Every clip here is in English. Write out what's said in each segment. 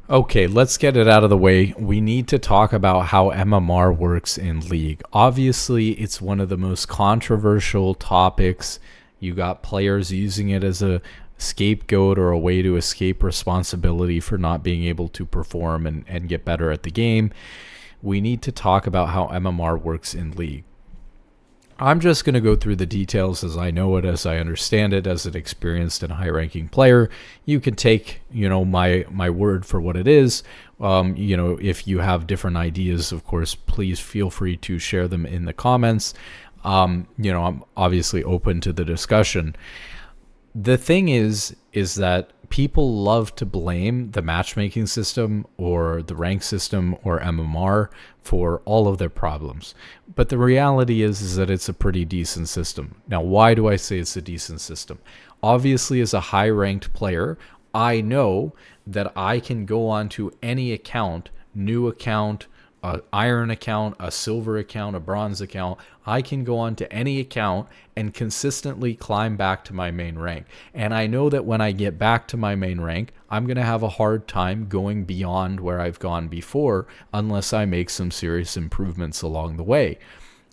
Okay, let's get it out of the way. We need to talk about how MMR works in League. Obviously, it's one of the most controversial topics. You got players using it as a scapegoat or a way to escape responsibility for not being able to perform and get better at the game. We need to talk about how MMR works in League. I'm just going to go through the details as I know it, as I understand it, as an experienced and high-ranking player. You can take, my word for what it is. If you have different ideas, of course, please feel free to share them in the comments. I'm obviously open to the discussion. The thing is that people love to blame the matchmaking system or the rank system or MMR for all of their problems. But the reality is that it's a pretty decent system. Now, why do I say it's a decent system? Obviously, as a high-ranked player, I know that I can go onto any account, new account, an iron account, a silver account, a bronze account. I can go on to any account and consistently climb back to my main rank. And I know that when I get back to my main rank, I'm going to have a hard time going beyond where I've gone before unless I make some serious improvements along the way.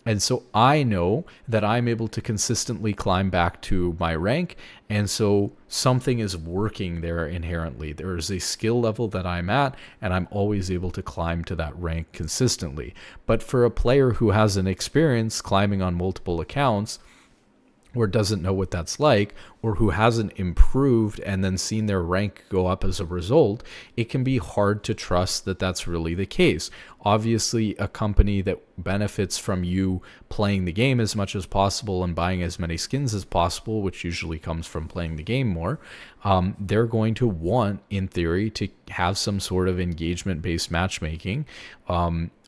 And so I know that I'm able to consistently climb back to my rank. And so something is working there inherently. There is a skill level that I'm at, and I'm always able to climb to that rank consistently. But for a player who hasn't experienced climbing on multiple accounts, or doesn't know what that's like, or who hasn't improved and then seen their rank go up as a result, it can be hard to trust that that's really the case. Obviously, a company that benefits from you playing the game as much as possible and buying as many skins as possible, which usually comes from playing the game more, they're going to want, in theory, to have some sort of engagement-based matchmaking,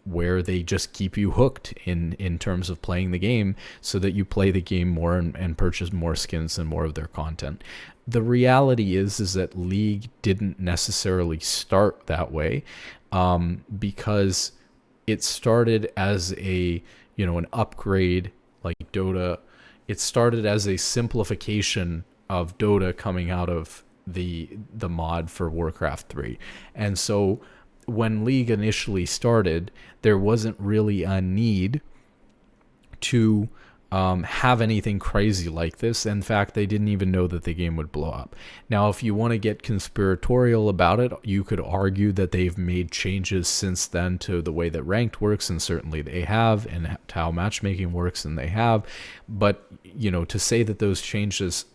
where they just keep you hooked in terms of playing the game so that you play the game more and purchase more skins and more of their content. The reality is that League didn't necessarily start that way, because it started as an upgrade like Dota. It started as a simplification of Dota coming out of the mod for Warcraft 3. And so when League initially started, there wasn't really a need to have anything crazy like this. In fact, they didn't even know that the game would blow up. Now, if you want to get conspiratorial about it, you could argue that they've made changes since then to the way that ranked works, and certainly they have, and how matchmaking works, and they have. But, to say that those changes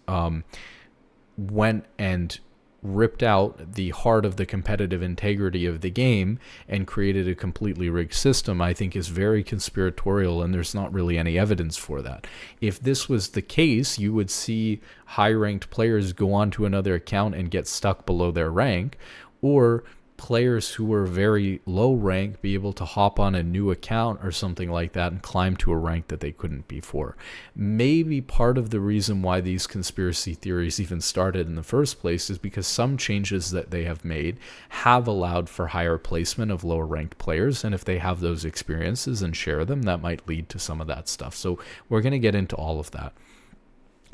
went and ripped out the heart of the competitive integrity of the game and created a completely rigged system, I think is very conspiratorial, and there's not really any evidence for that. If this was the case, you would see high-ranked players go onto another account and get stuck below their rank, or players who were very low rank be able to hop on a new account or something like that and climb to a rank that they couldn't before. Maybe part of the reason why these conspiracy theories even started in the first place is because some changes that they have made have allowed for higher placement of lower ranked players, and if they have those experiences and share them, that might lead to some of that stuff. So we're going to get into all of that.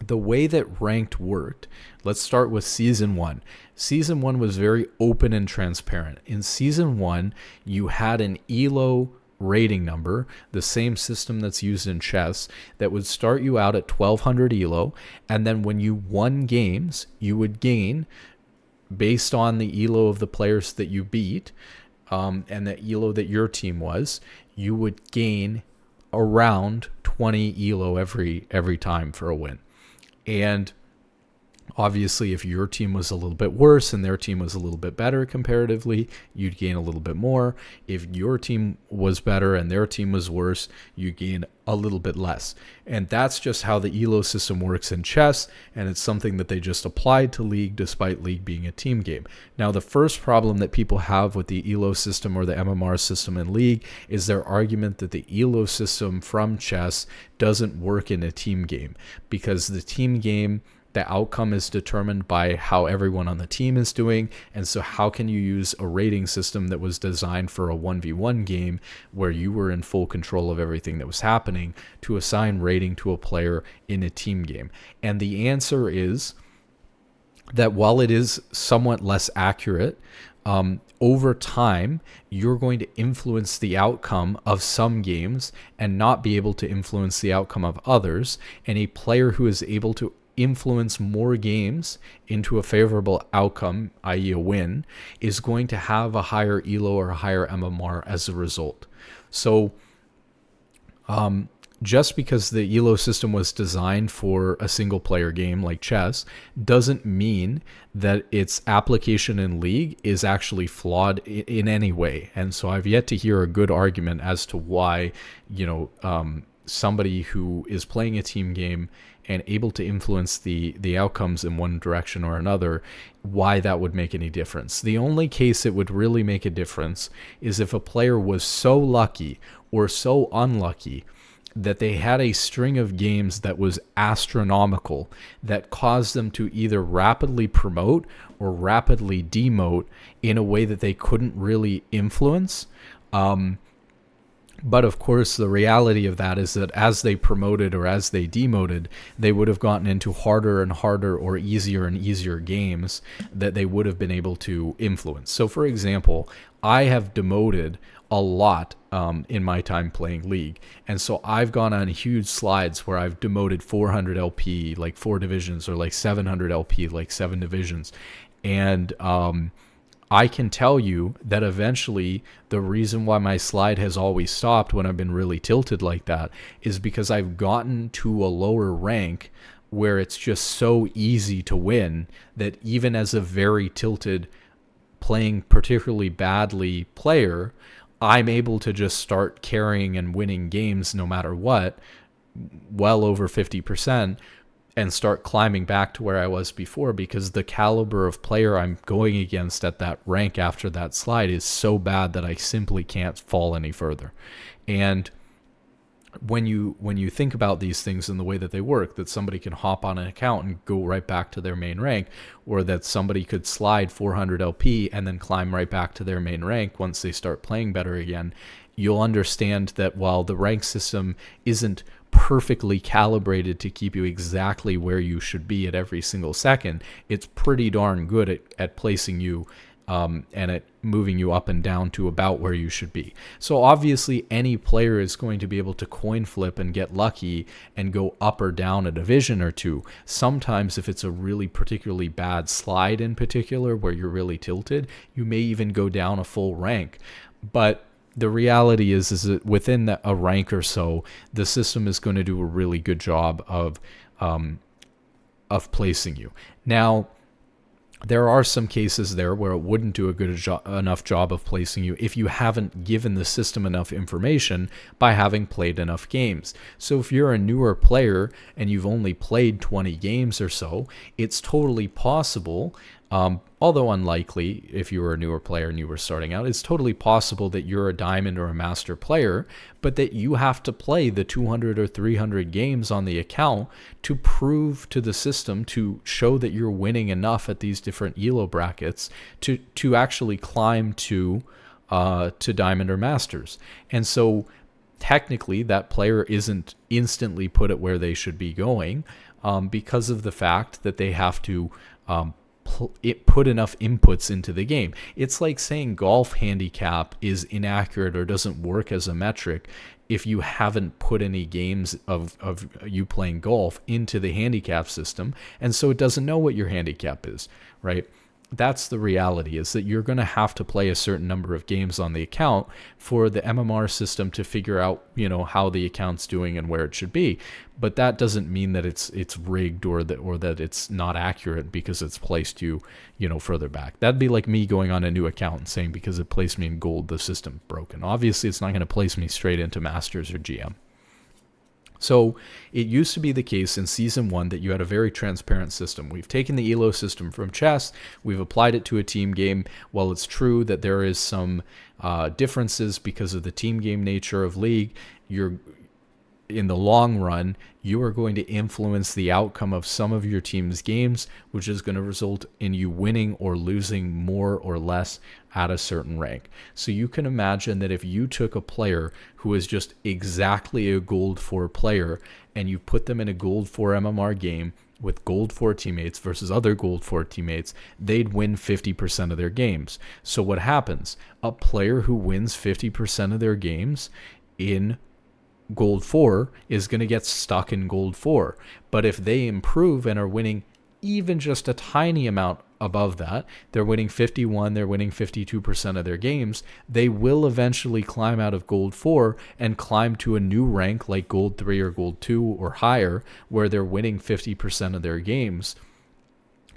The way that ranked worked, let's start with Season 1. Season 1 was very open and transparent. In Season 1, you had an ELO rating number, the same system that's used in chess, that would start you out at 1200 ELO, and then when you won games, you would gain, based on the ELO of the players that you beat, and the ELO that your team was, you would gain around 20 ELO every time for a win. And obviously, if your team was a little bit worse and their team was a little bit better comparatively, you'd gain a little bit more. If your team was better and their team was worse, you gain a little bit less. And that's just how the ELO system works in chess, and it's something that they just applied to League, despite League being a team game. Now, the first problem that people have with the ELO system or the MMR system in League is their argument that the ELO system from chess doesn't work in a team game, because the team game, the outcome is determined by how everyone on the team is doing. And so how can you use a rating system that was designed for a 1v1 game where you were in full control of everything that was happening to assign rating to a player in a team game? And the answer is that while it is somewhat less accurate, over time, you're going to influence the outcome of some games and not be able to influence the outcome of others. And a player who is able to influence more games into a favorable outcome, i.e. a win, is going to have a higher ELO or a higher MMR as a result. So just because the ELO system was designed for a single player game like chess doesn't mean that its application in League is actually flawed in any way. And so I've yet to hear a good argument as to why, somebody who is playing a team game and able to influence the outcomes in one direction or another, why that would make any difference. The only case it would really make a difference is if a player was so lucky or so unlucky that they had a string of games that was astronomical that caused them to either rapidly promote or rapidly demote in a way that they couldn't really influence. But of course, the reality of that is that as they promoted or as they demoted, they would have gotten into harder and harder or easier and easier games that they would have been able to influence. So for example, I have demoted a lot in my time playing League. And so I've gone on huge slides where I've demoted 400 LP, like 4 divisions, or like 700 LP, like 7 divisions. And I can tell you that eventually the reason why my slide has always stopped when I've been really tilted like that is because I've gotten to a lower rank where it's just so easy to win that even as a very tilted, playing particularly badly player, I'm able to just start carrying and winning games no matter what, well over 50%, and start climbing back to where I was before, because the caliber of player I'm going against at that rank after that slide is so bad that I simply can't fall any further. And when you think about these things in the way that they work, that somebody can hop on an account and go right back to their main rank, or that somebody could slide 400 LP and then climb right back to their main rank once they start playing better again, you'll understand that while the rank system isn't perfectly calibrated to keep you exactly where you should be at every single second, it's pretty darn good at placing you and at moving you up and down to about where you should be. So obviously any player is going to be able to coin flip and get lucky and go up or down a division or two. Sometimes if it's a really particularly bad slide in particular where you're really tilted, you may even go down a full rank. But the reality is that within a rank or so, the system is going to do a really good job of placing you. Now, there are some cases there where it wouldn't do a good enough job of placing you if you haven't given the system enough information by having played enough games. So if you're a newer player and you've only played 20 games or so, it's totally possible, although unlikely if you were a newer player and you were starting out, it's totally possible that you're a diamond or a master player, but that you have to play the 200 or 300 games on the account to prove to the system, to show that you're winning enough at these different ELO brackets to actually climb to diamond or masters. And so technically that player isn't instantly put at where they should be going because of the fact that they have to put enough inputs into the game. It's like saying golf handicap is inaccurate or doesn't work as a metric if you haven't put any games of you playing golf into the handicap system, and so it doesn't know what your handicap is, right? That's the reality, is that you're going to have to play a certain number of games on the account for the MMR system to figure out, how the account's doing and where it should be. But that doesn't mean that it's rigged or that it's not accurate because it's placed you, further back. That'd be like me going on a new account and saying because it placed me in gold, the system's broken. Obviously, it's not going to place me straight into Masters or GM. So it used to be the case in Season 1 that you had a very transparent system. We've taken the ELO system from chess, we've applied it to a team game. While it's true that there is some differences because of the team game nature of League, in the long run, you are going to influence the outcome of some of your team's games, which is going to result in you winning or losing more or less at a certain rank. So you can imagine that if you took a player who is just exactly a gold 4 player and you put them in a gold 4 MMR game with gold 4 teammates versus other gold 4 teammates, they'd win 50% of their games. So what happens? A player who wins 50% of their games in gold 4 is going to get stuck in gold 4. But if they improve and are winning even just a tiny amount above that, they're winning 51, they're winning 52% of their games, they will eventually climb out of gold 4 and climb to a new rank like gold 3 or gold 2 or higher, where they're winning 50% of their games.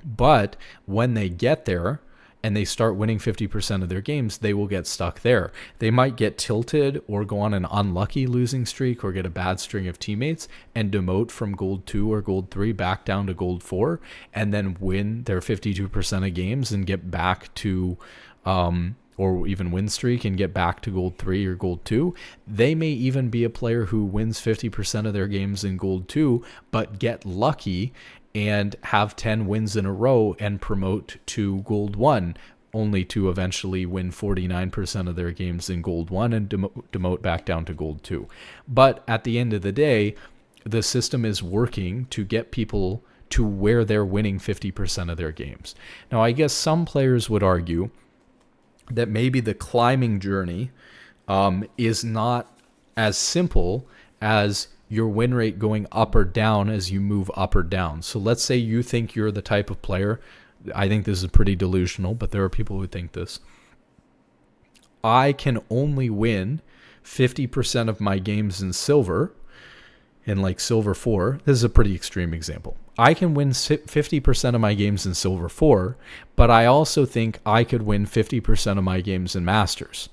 But when they get there and they start winning 50% of their games, they will get stuck there. They might get tilted or go on an unlucky losing streak or get a bad string of teammates and demote from gold 2 or gold 3 back down to gold 4, and then win their 52% of games and get back to, or even win streak and get back to gold 3 or gold 2. They may even be a player who wins 50% of their games in gold 2, but get lucky and have 10 wins in a row and promote to gold 1, only to eventually win 49% of their games in gold 1 and demote back down to gold 2. But at the end of the day, the system is working to get people to where they're winning 50% of their games. Now, I guess some players would argue that maybe the climbing journey is not as simple as your win rate going up or down as you move up or down. So let's say you think you're the type of player, I think this is pretty delusional, but there are people who think this. I can only win 50% of my games in silver, in like silver 4. This is a pretty extreme example. I can win 50% of my games in silver 4, but I also think I could win 50% of my games in masters.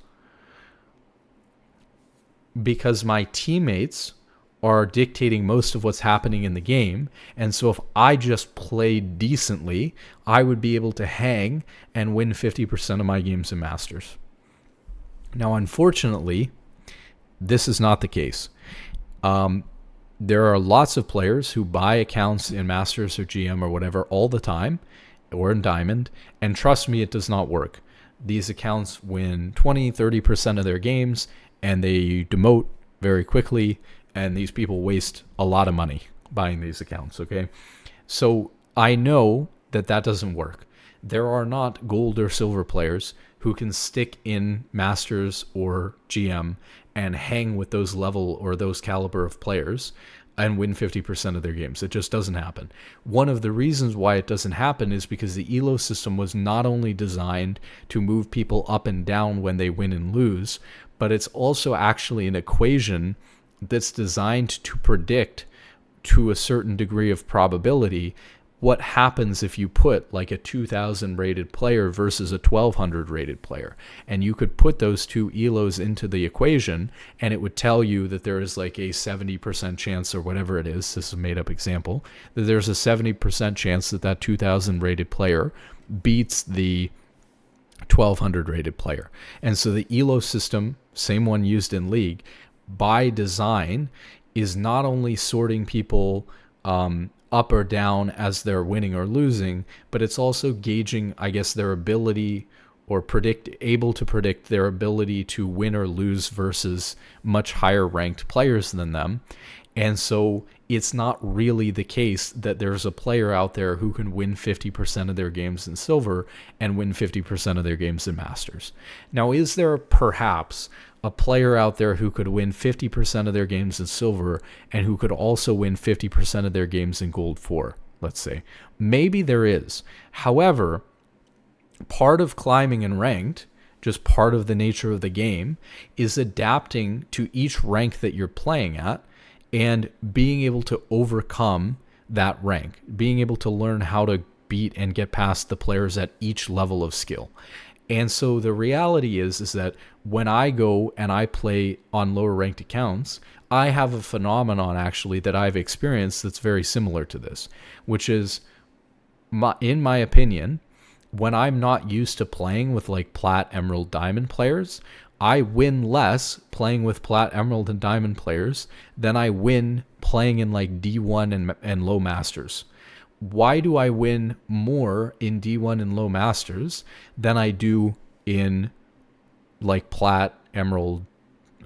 Because my teammates are dictating most of what's happening in the game. And so if I just played decently, I would be able to hang and win 50% of my games in Masters. Now, unfortunately, this is not the case. There are lots of players who buy accounts in Masters or GM or whatever all the time, or in Diamond, and trust me, it does not work. These accounts win 20, 30% of their games, and they demote very quickly, and these people waste a lot of money buying these accounts, okay? So I know that that doesn't work. There are not gold or silver players who can stick in Masters or GM and hang with those level or those caliber of players and win 50% of their games. It just doesn't happen. One of the reasons why it doesn't happen is because the ELO system was not only designed to move people up and down when they win and lose, but it's also actually an equation that's designed to predict to a certain degree of probability what happens if you put like a 2000 rated player versus a 1200 rated player. And you could put those two ELOs into the equation and it would tell you that there is like a 70% chance, or whatever it is, this is a made up example, that there's a 70% chance that that 2000 rated player beats the 1200 rated player. And so the ELO system, same one used in League, by design is not only sorting people up or down as they're winning or losing, but it's also gauging, I guess, their ability or able to predict their ability to win or lose versus much higher ranked players than them. And so it's not really the case that there's a player out there who can win 50% of their games in silver and win 50% of their games in Masters. Now, is there perhaps a player out there who could win 50% of their games in silver and who could also win 50% of their games in gold 4, let's say? Maybe there is. However, part of climbing and ranked, just part of the nature of the game, is adapting to each rank that you're playing at and being able to overcome that rank, being able to learn how to beat and get past the players at each level of skill. And so the reality is that when I go and I play on lower ranked accounts, I have a phenomenon actually that I've experienced that's very similar to this, which is, in my opinion, when I'm not used to playing with like Plat, Emerald, Diamond players, I win less playing with Plat, Emerald, and Diamond players than I win playing in like D1 and low Masters. Why do I win more in D1 and low Masters than I do in like Plat, Emerald,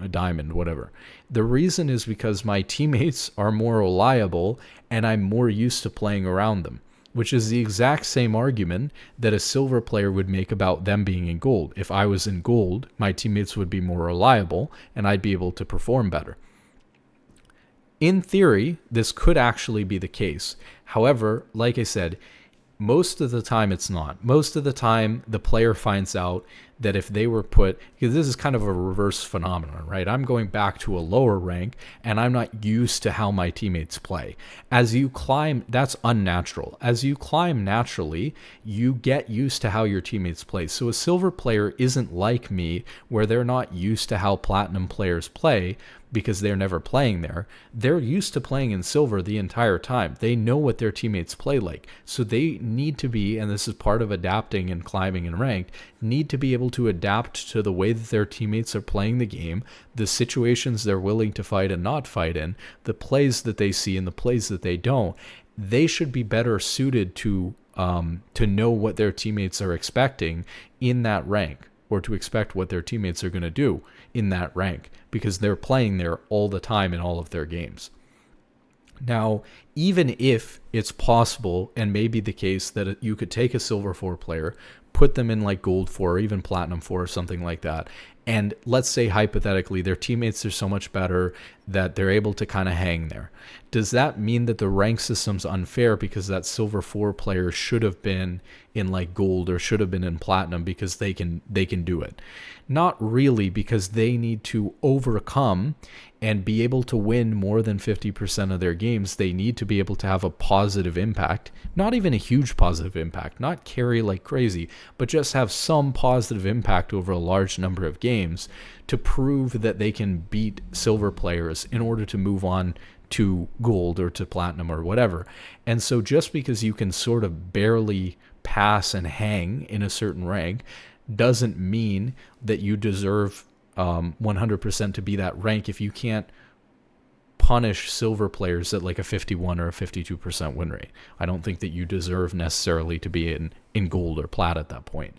a diamond, whatever. The reason is because my teammates are more reliable and I'm more used to playing around them, which is the exact same argument that a silver player would make about them being in gold. If I was in gold, my teammates would be more reliable and I'd be able to perform better. In theory, this could actually be the case. However, like I said, most of the time it's not. Most of the time, the player finds out that if they were put, because this is kind of a reverse phenomenon, right? I'm going back to a lower rank and I'm not used to how my teammates play. As you climb, that's unnatural. As you climb naturally, you get used to how your teammates play. So a silver player isn't like me, where they're not used to how platinum players play, because they're never playing there. They're used to playing in silver the entire time. They know what their teammates play like. So they need to be, and this is part of adapting and climbing in ranked, need to be able to adapt to the way that their teammates are playing the game, the situations they're willing to fight and not fight in, the plays that they see and the plays that they don't. They should be better suited to know what their teammates are expecting in that rank, or to expect what their teammates are going to do in that rank, because they're playing there all the time in all of their games. Now, even if it's possible and may be the case that you could take a silver 4 player, put them in like gold 4 or even platinum 4 or something like that, and let's say hypothetically their teammates are so much better that they're able to kind of hang there. Does that mean that the rank system's unfair because that silver 4 player should have been in like gold or should have been in platinum because they can do it? Not really, because they need to overcome and be able to win more than 50% of their games. They need to be able to have a positive impact, not even a huge positive impact, not carry like crazy, but just have some positive impact over a large number of games to prove that they can beat silver players in order to move on to gold or to platinum or whatever. And so just because you can sort of barely pass and hang in a certain rank doesn't mean that you deserve 100% to be that rank if you can't punish silver players at like a 51 or a 52% win rate. I don't think that you deserve necessarily to be in gold or plat at that point.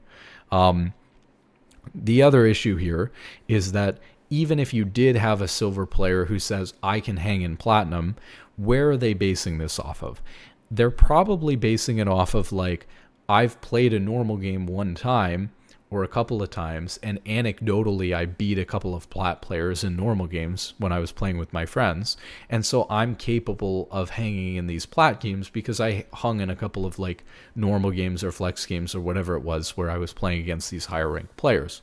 The other issue here is that even if you did have a silver player who says, I can hang in platinum, where are they basing this off of? They're probably basing it off of like, I've played a normal game one time or a couple of times, and anecdotally I beat a couple of plat players in normal games when I was playing with my friends, and so I'm capable of hanging in these plat games because I hung in a couple of like normal games or flex games or whatever it was where I was playing against these higher ranked players.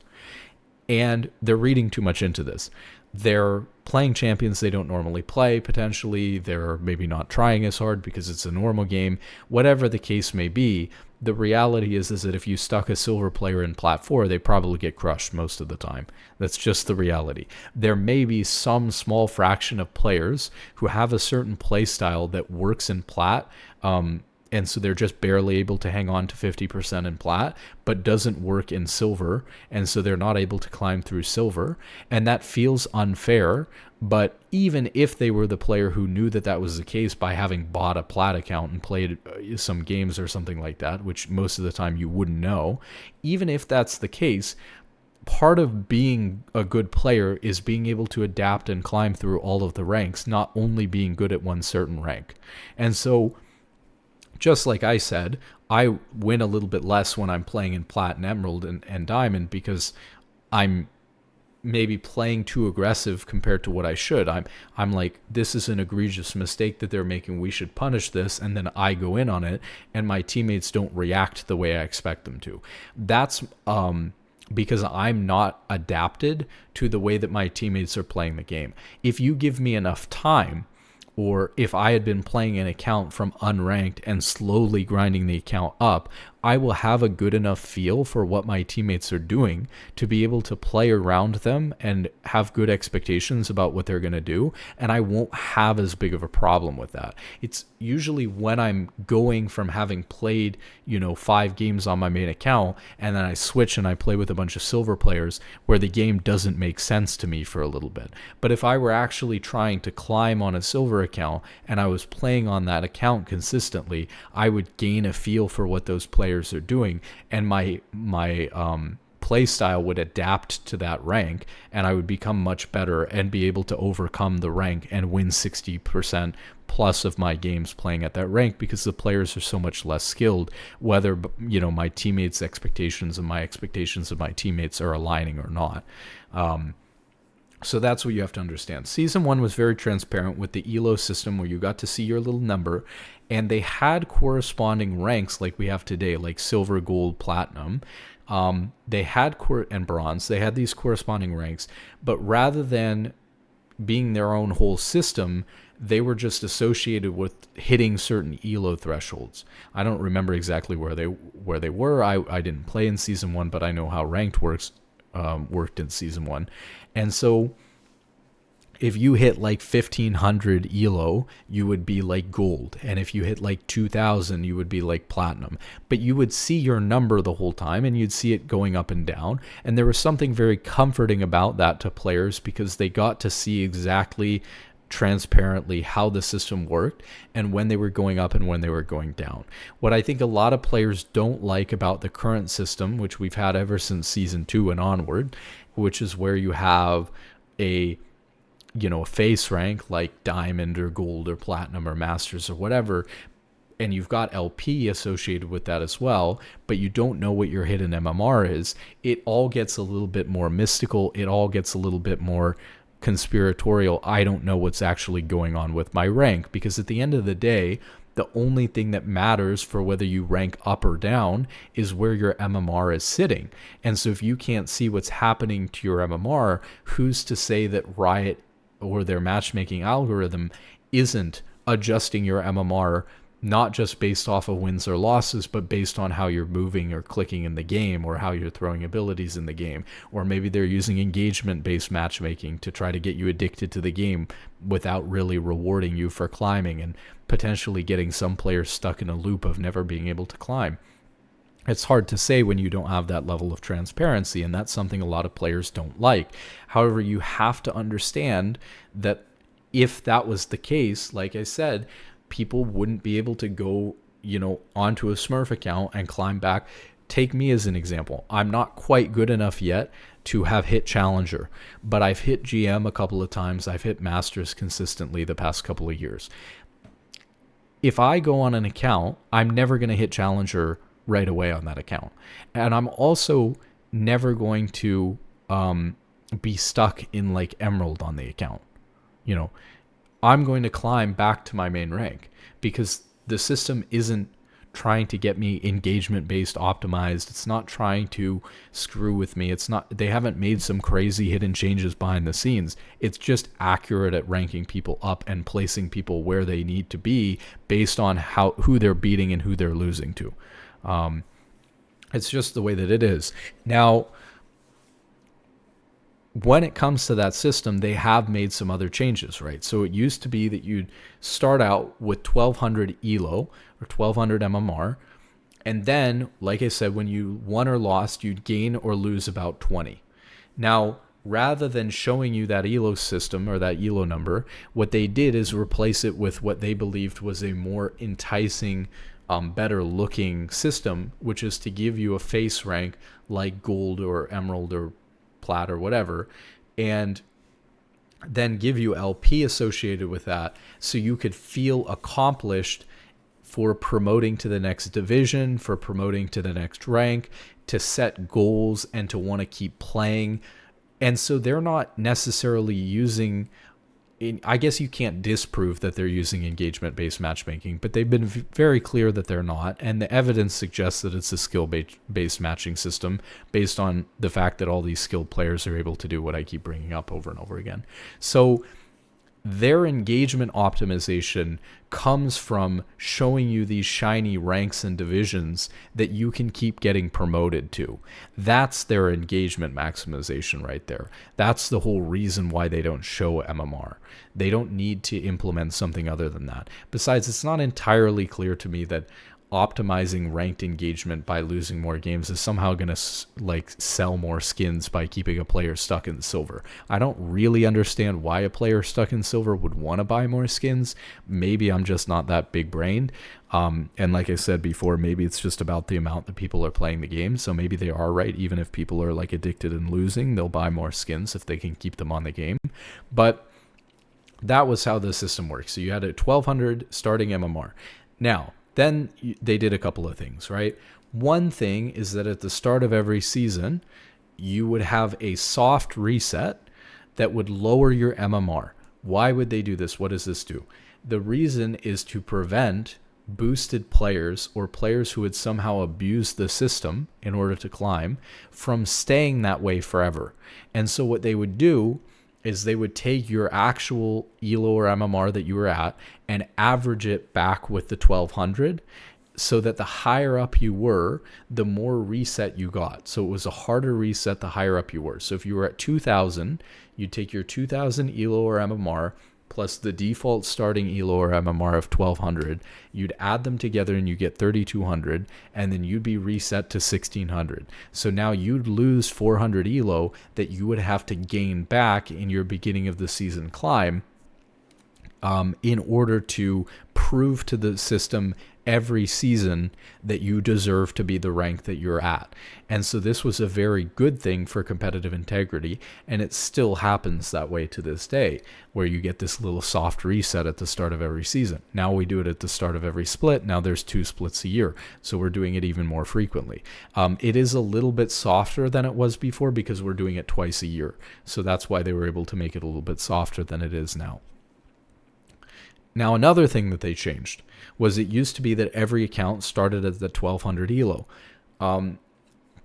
And they're reading too much into this. They're playing champions they don't normally play, potentially. They're maybe not trying as hard because it's a normal game. Whatever the case may be, the reality is that if you stuck a silver player in plat 4, they probably get crushed most of the time. That's just the reality. There may be some small fraction of players who have a certain play style that works in plat, and so they're just barely able to hang on to 50% in plat, but doesn't work in silver, and so they're not able to climb through silver, and that feels unfair. But even if they were the player who knew that that was the case by having bought a plat account and played some games or something like that, which most of the time you wouldn't know, even if that's the case, part of being a good player is being able to adapt and climb through all of the ranks, not only being good at one certain rank. And so, just like I said, I win a little bit less when I'm playing in plat and emerald and diamond because I'm maybe playing too aggressive compared to what I should. I'm like, this is an egregious mistake that they're making. We should punish this. And then I go in on it and my teammates don't react the way I expect them to. That's because I'm not adapted to the way that my teammates are playing the game. If you give me enough time, or if I had been playing an account from unranked and slowly grinding the account up, I will have a good enough feel for what my teammates are doing to be able to play around them and have good expectations about what they're going to do, and I won't have as big of a problem with that. It's usually when I'm going from having played, 5 games on my main account, and then I switch and I play with a bunch of silver players where the game doesn't make sense to me for a little bit. But if I were actually trying to climb on a silver account and I was playing on that account consistently, I would gain a feel for what those players are doing, and my play style would adapt to that rank, and I would become much better and be able to overcome the rank and win 60% plus of my games playing at that rank, because the players are so much less skilled, whether, you know, my teammates' expectations and my expectations of my teammates are aligning or not. So that's what you have to understand. Season 1 was very transparent with the ELO system, where you got to see your little number, and they had corresponding ranks like we have today, like silver, gold, platinum. They had and bronze. They had these corresponding ranks, but rather than being their own whole system, they were just associated with hitting certain ELO thresholds. I don't remember exactly where they were. I didn't play in Season 1, but I know how ranked worked in Season 1. And so if you hit like 1500 ELO, you would be like gold. And if you hit like 2000, you would be like platinum. But you would see your number the whole time, and you'd see it going up and down. And there was something very comforting about that to players, because they got to see exactly transparently how the system worked and when they were going up and when they were going down. What I think a lot of players don't like about the current system, which we've had ever since Season 2 and onward, which is where you have a face rank like diamond or gold or platinum or masters or whatever, and you've got LP associated with that as well, but you don't know what your hidden MMR is. It all gets a little bit more mystical. It all gets a little bit more conspiratorial. I don't know what's actually going on with my rank, because at the end of the day, the only thing that matters for whether you rank up or down is where your MMR is sitting. And so if you can't see what's happening to your MMR, who's to say that Riot or their matchmaking algorithm isn't adjusting your MMR, not just based off of wins or losses, but based on how you're moving or clicking in the game, or how you're throwing abilities in the game. Or maybe they're using engagement-based matchmaking to try to get you addicted to the game without really rewarding you for climbing, and potentially getting some players stuck in a loop of never being able to climb. It's hard to say when you don't have that level of transparency, and that's something a lot of players don't like. However, you have to understand that if that was the case, like I said, people wouldn't be able to go, onto a Smurf account and climb back. Take me as an example. I'm not quite good enough yet to have hit Challenger, but I've hit GM a couple of times. I've hit Masters consistently the past couple of years. If I go on an account, I'm never going to hit Challenger right away on that account. And I'm also never going to be stuck in like Emerald on the account. I'm going to climb back to my main rank, because the system isn't trying to get me engagement based optimized. It's not trying to screw with me. They haven't made some crazy hidden changes behind the scenes. It's just accurate at ranking people up and placing people where they need to be based on who they're beating and who they're losing to. It's just the way that it is. Now, when it comes to that system, they have made some other changes, right? So it used to be that you'd start out with 1200 ELO or 1200 MMR. And then, like I said, when you won or lost, you'd gain or lose about 20. Now, rather than showing you that ELO system or that ELO number, what they did is replace it with what they believed was a more enticing, better looking system, which is to give you a face rank like gold or emerald or plat or whatever, and then give you LP associated with that, so you could feel accomplished for promoting to the next division, for promoting to the next rank, to set goals and to want to keep playing. And so they're not necessarily using, I guess you can't disprove that they're using engagement-based matchmaking, but they've been very clear that they're not, and the evidence suggests that it's a skill-based matching system based on the fact that all these skilled players are able to do what I keep bringing up over and over again. So their engagement optimization comes from showing you these shiny ranks and divisions that you can keep getting promoted to. That's their engagement maximization right there. That's the whole reason why they don't show MMR. They don't need to implement something other than that. Besides, it's not entirely clear to me that optimizing ranked engagement by losing more games is somehow going to like sell more skins by keeping a player stuck in silver. I don't really understand why a player stuck in silver would want to buy more skins. Maybe I'm just not that big brained. And like I said before, maybe it's just about the amount that people are playing the game. So maybe they are right. Even if people are like addicted and losing, they'll buy more skins if they can keep them on the game. But that was how the system works. So you had a 1200 starting MMR. Now, then they did a couple of things, right? One thing is that at the start of every season, you would have a soft reset that would lower your MMR. Why would they do this? What does this do? The reason is to prevent boosted players or players who had somehow abused the system in order to climb from staying that way forever. And so what they would do is they would take your actual ELO or MMR that you were at and average it back with the 1200 so that the higher up you were, the more reset you got. So it was a harder reset the higher up you were. So if you were at 2000, you'd take your 2000 ELO or MMR plus the default starting ELO or MMR of 1200, you'd add them together and you get 3200, and then you'd be reset to 1600. So now you'd lose 400 ELO that you would have to gain back in your beginning of the season climb in order to prove to the system every season that you deserve to be the rank that you're at. And so this was a very good thing for competitive integrity, and it still happens that way to this day, where you get this little soft reset at the start of every season. Now we do it at the start of every split. Now there's 2 splits a year, so we're doing it even more frequently. It is a little bit softer than it was before because we're doing it twice a year. So that's why they were able to make it a little bit softer than it is now. Now, another thing that they changed was it used to be that every account started at the 1200 ELO.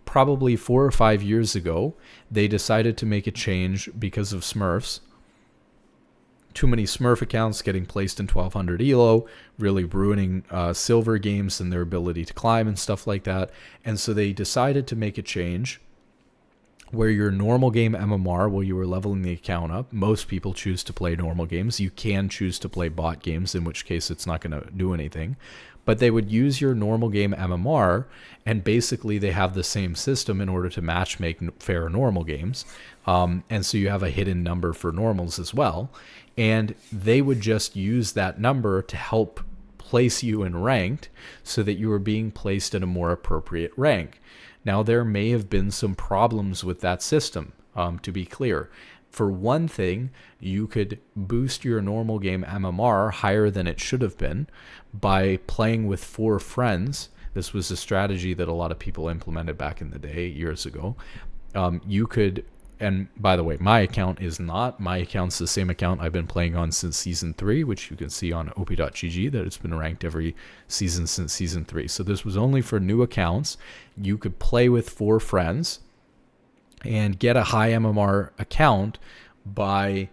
Probably 4 or 5 years ago, they decided to make a change because of Smurfs. Too many Smurf accounts getting placed in 1200 ELO, really ruining silver games and their ability to climb and stuff like that. And so they decided to make a change where your normal game MMR, while you were leveling the account up, most people choose to play normal games. You can choose to play bot games, in which case it's not going to do anything. But they would use your normal game MMR, and basically they have the same system in order to match make fair normal games. And so you have a hidden number for normals as well. And they would just use that number to help place you in ranked so that you were being placed in a more appropriate rank. Now, there may have been some problems with that system, to be clear. For one thing, you could boost your normal game MMR higher than it should have been by playing with 4 friends. This was a strategy that a lot of people implemented back in the day, years ago. You could, and by the way, my account is not. My account's the same account I've been playing on since Season 3, which you can see on op.gg, that it's been ranked every season since Season 3. So this was only for new accounts. You could play with 4 friends and get a high MMR account by,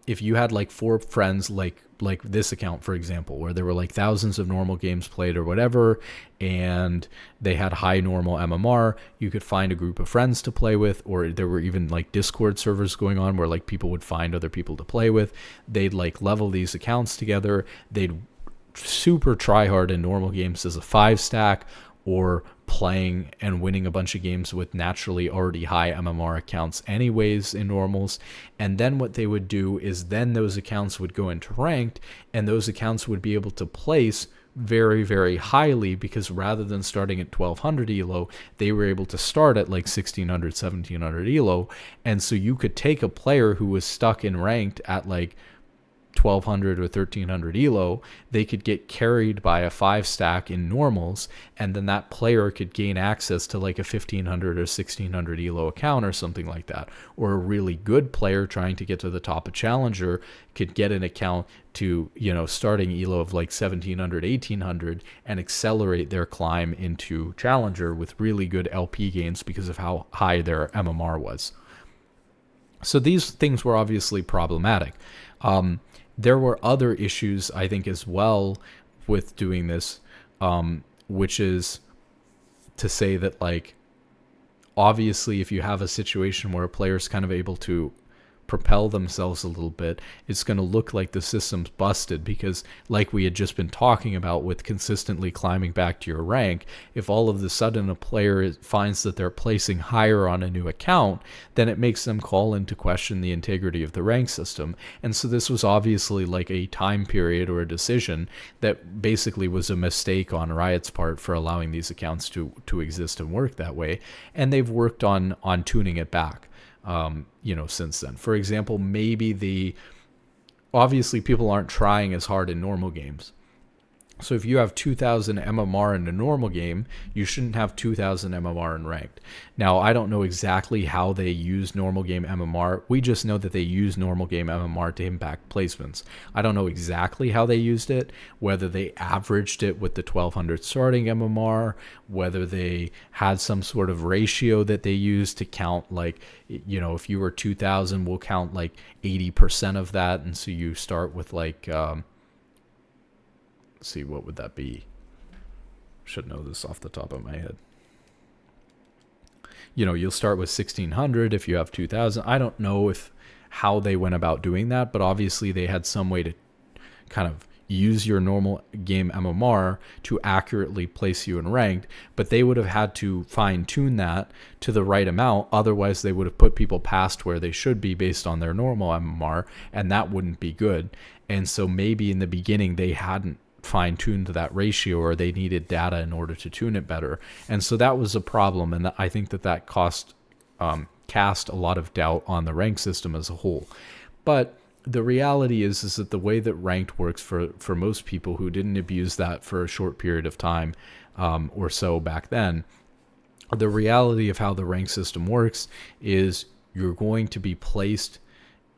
if you had like 4 friends, like this account, for example, where there were like thousands of normal games played or whatever, and they had high normal MMR, you could find a group of friends to play with, or there were even like Discord servers going on where like people would find other people to play with. They'd like level these accounts together. They'd super try hard in normal games as a 5-stack, or playing and winning a bunch of games with naturally already high MMR accounts anyways in normals. And then what they would do is then those accounts would go into ranked, and those accounts would be able to place very, very highly, because rather than starting at 1200 ELO, they were able to start at like 1600, 1700 ELO. And so you could take a player who was stuck in ranked at like 1200 or 1300 ELO, they could get carried by a 5-stack in normals, and then that player could gain access to like a 1500 or 1600 ELO account or something like that. Or a really good player trying to get to the top of Challenger could get an account to, starting ELO of like 1700, 1800, and accelerate their climb into Challenger with really good LP gains because of how high their MMR was. So these things were obviously problematic. There were other issues, I think, as well with doing this, which is to say that, like, obviously, if you have a situation where a player is kind of able to propel themselves a little bit, it's going to look like the system's busted, because like we had just been talking about with consistently climbing back to your rank, if all of a sudden a player finds that they're placing higher on a new account, then it makes them call into question the integrity of the rank system. And so this was obviously like a time period or a decision that basically was a mistake on Riot's part for allowing these accounts to exist and work that way. And they've worked on tuning it back, since then. For example, obviously people aren't trying as hard in normal games. So if you have 2,000 MMR in a normal game, you shouldn't have 2,000 MMR in ranked. Now, I don't know exactly how they use normal game MMR. We just know that they use normal game MMR to impact placements. I don't know exactly how they used it, whether they averaged it with the 1,200 starting MMR, whether they had some sort of ratio that they used to count, like, if you were 2,000, we'll count like 80% of that. And so you start with like... see, what would that be? Should know this off the top of my head. You'll start with 1,600 if you have 2,000. I don't know how they went about doing that, but obviously they had some way to kind of use your normal game MMR to accurately place you in ranked, but they would have had to fine tune that to the right amount. Otherwise they would have put people past where they should be based on their normal MMR, and that wouldn't be good. And so maybe in the beginning they hadn't fine-tuned that ratio, or they needed data in order to tune it better. And so that was a problem, and I think that cast a lot of doubt on the rank system as a whole. But the reality is that the way that ranked works for most people who didn't abuse that for a short period of time or so back then, the reality of how the rank system works is you're going to be placed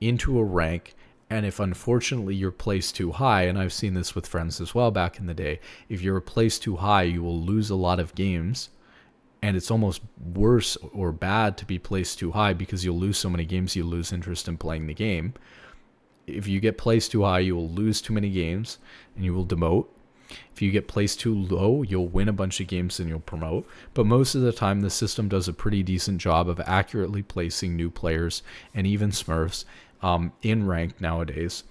into a rank. And if unfortunately you're placed too high, and I've seen this with friends as well back in the day, if you're placed too high, you will lose a lot of games. And it's almost worse or bad to be placed too high, because you'll lose so many games, you lose interest in playing the game. If you get placed too high, you will lose too many games and you will demote. If you get placed too low, you'll win a bunch of games and you'll promote. But most of the time, the system does a pretty decent job of accurately placing new players and even Smurfs in rank nowadays.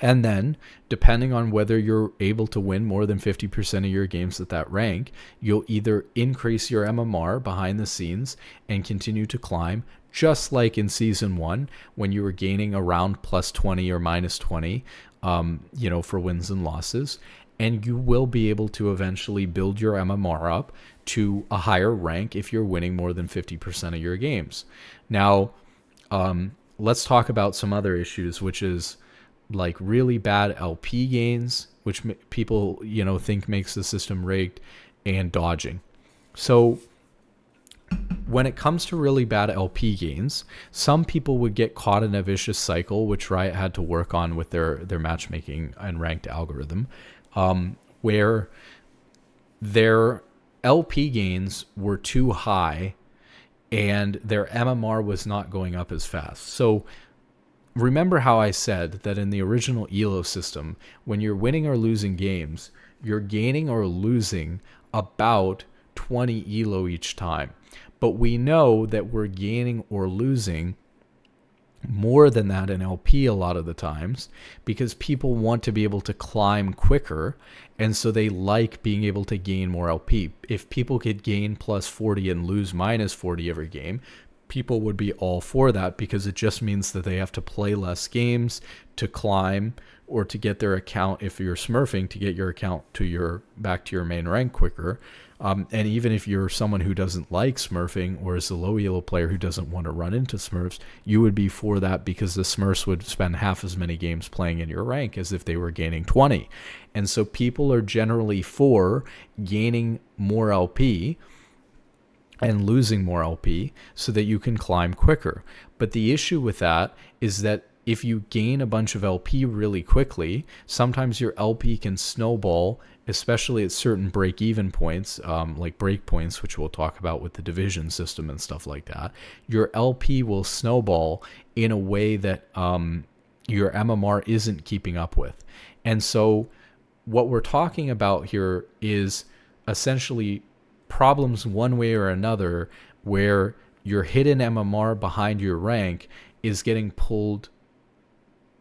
And then, depending on whether you're able to win more than 50% of your games at that rank, you'll either increase your MMR behind the scenes and continue to climb, just like in Season 1, when you were gaining around plus 20 or minus 20, for wins and losses. And you will be able to eventually build your MMR up to a higher rank if you're winning more than 50% of your games. Now, let's talk about some other issues, which is like really bad LP gains, which people, think makes the system rigged, and dodging. So when it comes to really bad LP gains, some people would get caught in a vicious cycle, which Riot had to work on with their matchmaking and ranked algorithm, where their LP gains were too high and their MMR was not going up as fast. So remember how I said that in the original ELO system, when you're winning or losing games, you're gaining or losing about 20 ELO each time. But we know that we're gaining or losing more than that in LP a lot of the times, because people want to be able to climb quicker, and so they like being able to gain more LP. If people could gain plus 40 and lose minus 40 every game, people would be all for that, because it just means that they have to play less games to climb, or to get their account, if you're smurfing, to get your account back to your main rank quicker. And even if you're someone who doesn't like smurfing, or is a low elo player who doesn't want to run into smurfs, you would be for that, because the smurfs would spend half as many games playing in your rank as if they were gaining 20. And so people are generally for gaining more LP and losing more LP so that you can climb quicker. But the issue with that is that if you gain a bunch of LP really quickly, sometimes your LP can snowball, especially at certain break-even points, like break points, which we'll talk about with the division system and stuff like that. Your LP will snowball in a way that your MMR isn't keeping up with. And so what we're talking about here is essentially problems one way or another, where your hidden MMR behind your rank is getting pulled,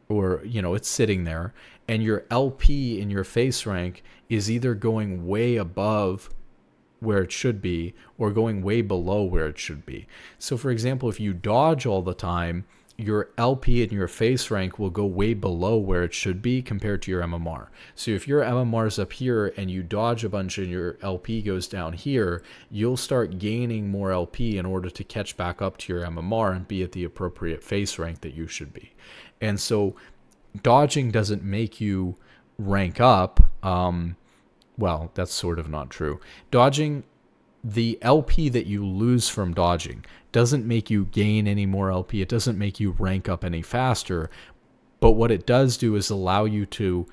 or it's sitting there, and your LP in your face rank is either going way above where it should be or going way below where it should be. So for example, if you dodge all the time, your LP in your face rank will go way below where it should be compared to your MMR. So if your MMR is up here and you dodge a bunch and your LP goes down here, you'll start gaining more LP in order to catch back up to your MMR and be at the appropriate face rank that you should be. And so dodging doesn't make you rank up. Well, that's sort of not true. Dodging, the LP that you lose from dodging doesn't make you gain any more LP. It doesn't make you rank up any faster. But what it does do is allow you to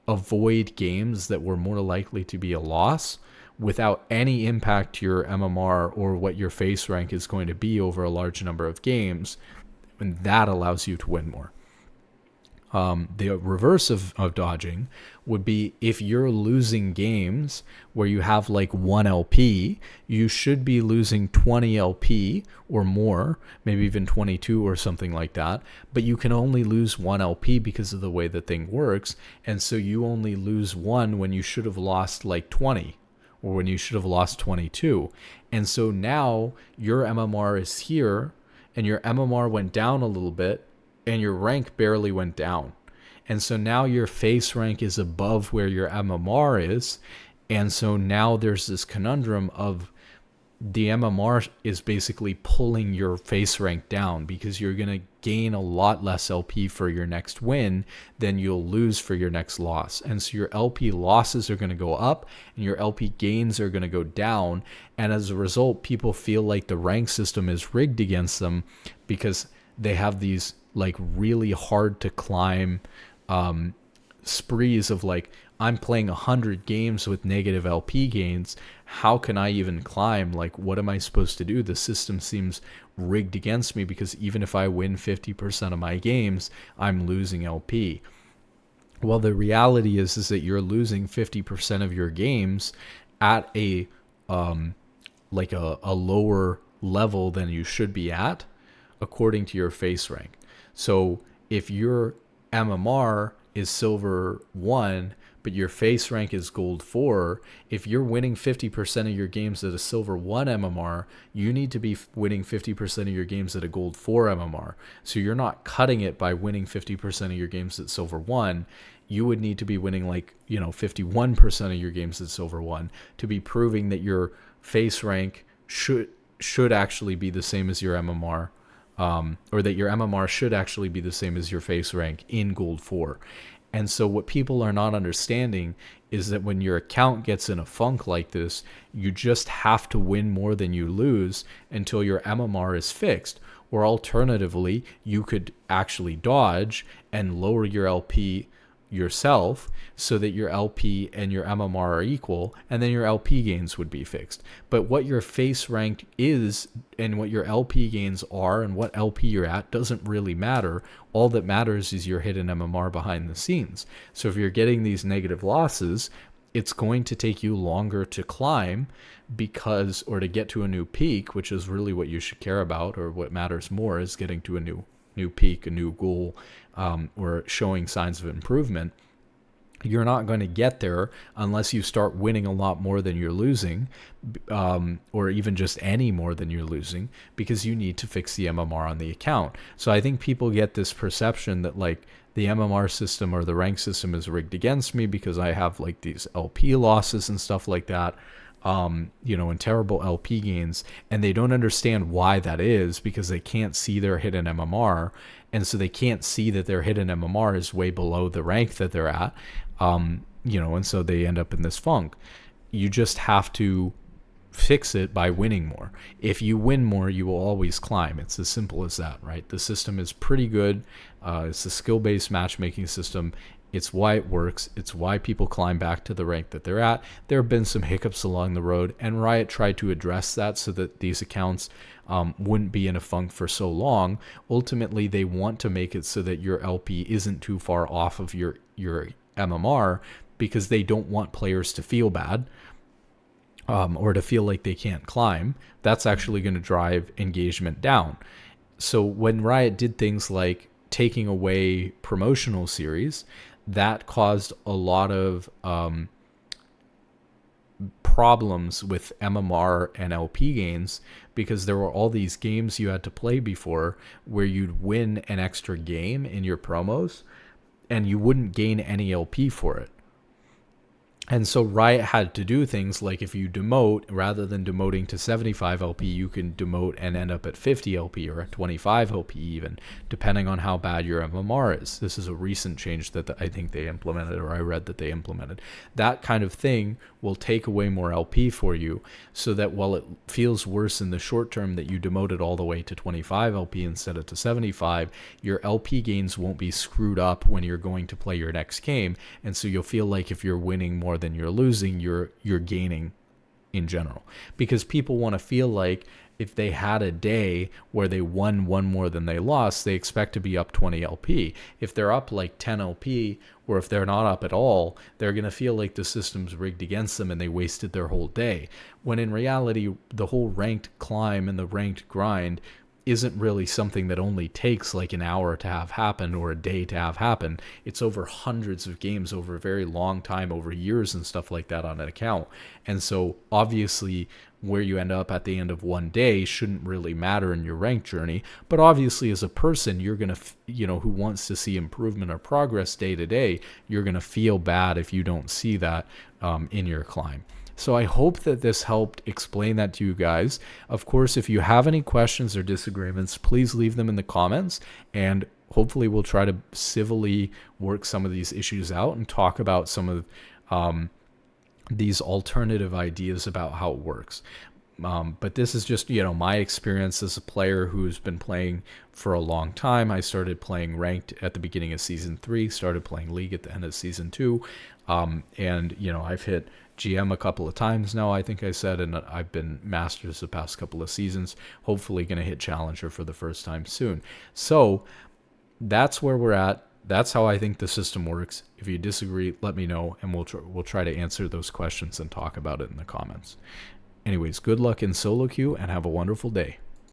avoid games that were more likely to be a loss without any impact to your MMR or what your face rank is going to be over a large number of games. And that allows you to win more. The reverse of dodging would be if you're losing games where you have like 1 LP, you should be losing 20 LP or more, maybe even 22 or something like that, but you can only lose 1 LP because of the way the thing works, and so you only lose 1 when you should have lost like 20, or when you should have lost 22. And so now your MMR is here, and your MMR went down a little bit, and your rank barely went down. And so now your face rank is above where your MMR is. And so now there's this conundrum of the MMR is basically pulling your face rank down, because you're going to gain a lot less LP for your next win than you'll lose for your next loss. And so your LP losses are going to go up and your LP gains are going to go down. And as a result, people feel like the rank system is rigged against them because they have these like really hard to climb sprees of like, I'm playing 100 games with negative LP gains. How can I even climb? Like, what am I supposed to do? The system seems rigged against me, because even if I win 50% of my games, I'm losing LP. Well, the reality is that you're losing 50% of your games at a like a lower level than you should be at, according to your face rank. So if your MMR is silver 1, but your face rank is gold 4, if you're winning 50% of your games at a silver 1 MMR, you need to be winning 50% of your games at a gold 4 MMR. So you're not cutting it by winning 50% of your games at silver 1. You would need to be winning 51% of your games at silver 1 to be proving that your face rank should actually be the same as your MMR. Or that your MMR should actually be the same as your face rank in gold 4. And so what people are not understanding is that when your account gets in a funk like this, you just have to win more than you lose until your MMR is fixed. Or alternatively, you could actually dodge and lower your LP yourself so that your LP and your MMR are equal, and then your LP gains would be fixed. But what your face rank is and what your LP gains are and what LP you're at doesn't really matter. All that matters is your hidden MMR behind the scenes. So if you're getting these negative losses, it's going to take you longer to climb or to get to a new peak, which is really what you should care about, or what matters more is getting to a new peak, a new goal, or showing signs of improvement. You're not going to get there unless you start winning a lot more than you're losing, or even just any more than you're losing, because you need to fix the MMR on the account. So I think people get this perception that like the MMR system or the rank system is rigged against me because I have like these LP losses and stuff like that, and terrible LP gains, and they don't understand why that is, because they can't see their hidden MMR, and so they can't see that their hidden MMR is way below the rank that they're at, and so they end up in this funk. You just have to fix it by winning more. If you win more, you will always climb. It's as simple as that, right? The system is pretty good. It's a skill-based matchmaking system. It's why it works. It's why people climb back to the rank that they're at. There have been some hiccups along the road, and Riot tried to address that so that these accounts wouldn't be in a funk for so long. Ultimately, they want to make it so that your LP isn't too far off of your MMR, because they don't want players to feel bad. or to feel like they can't climb, that's actually going to drive engagement down. So when Riot did things like taking away promotional series, that caused a lot of problems with MMR and LP gains, because there were all these games you had to play before where you'd win an extra game in your promos and you wouldn't gain any LP for it. And so Riot had to do things like, if you demote, rather than demoting to 75 LP, you can demote and end up at 50 LP or at 25 LP even, depending on how bad your MMR is. This is a recent change that I think they implemented, or I read that they implemented. That kind of thing will take away more LP for you, so that while it feels worse in the short term that you demoted all the way to 25 LP instead of to 75, your LP gains won't be screwed up when you're going to play your next game. And so you'll feel like if you're winning more than you're losing, you're gaining in general, because people want to feel like if they had a day where they won one more than they lost, they expect to be up 20 LP. If they're up like 10 LP, or if they're not up at all, they're going to feel like the system's rigged against them and they wasted their whole day. When in reality, the whole ranked climb and the ranked grind isn't really something that only takes like an hour to have happen or a day to have happen. It's over hundreds of games over a very long time, over years and stuff like that on an account. And so obviously where you end up at the end of one day shouldn't really matter in your rank journey. But obviously as a person, you're going to, who wants to see improvement or progress day to day, you're going to feel bad if you don't see that in your climb. So I hope that this helped explain that to you guys. Of course, if you have any questions or disagreements, please leave them in the comments, and hopefully we'll try to civilly work some of these issues out and talk about some of these alternative ideas about how it works. But this is just, my experience as a player who's been playing for a long time. I started playing ranked at the beginning of season 3, started playing league at the end of season 2. And, I've hit GM a couple of times now, I think I said, and I've been Masters the past couple of seasons, hopefully going to hit Challenger for the first time soon. So that's where we're at. That's how I think the system works. If you disagree, let me know, and we'll try to answer those questions and talk about it in the comments. Anyways, good luck in solo queue and have a wonderful day.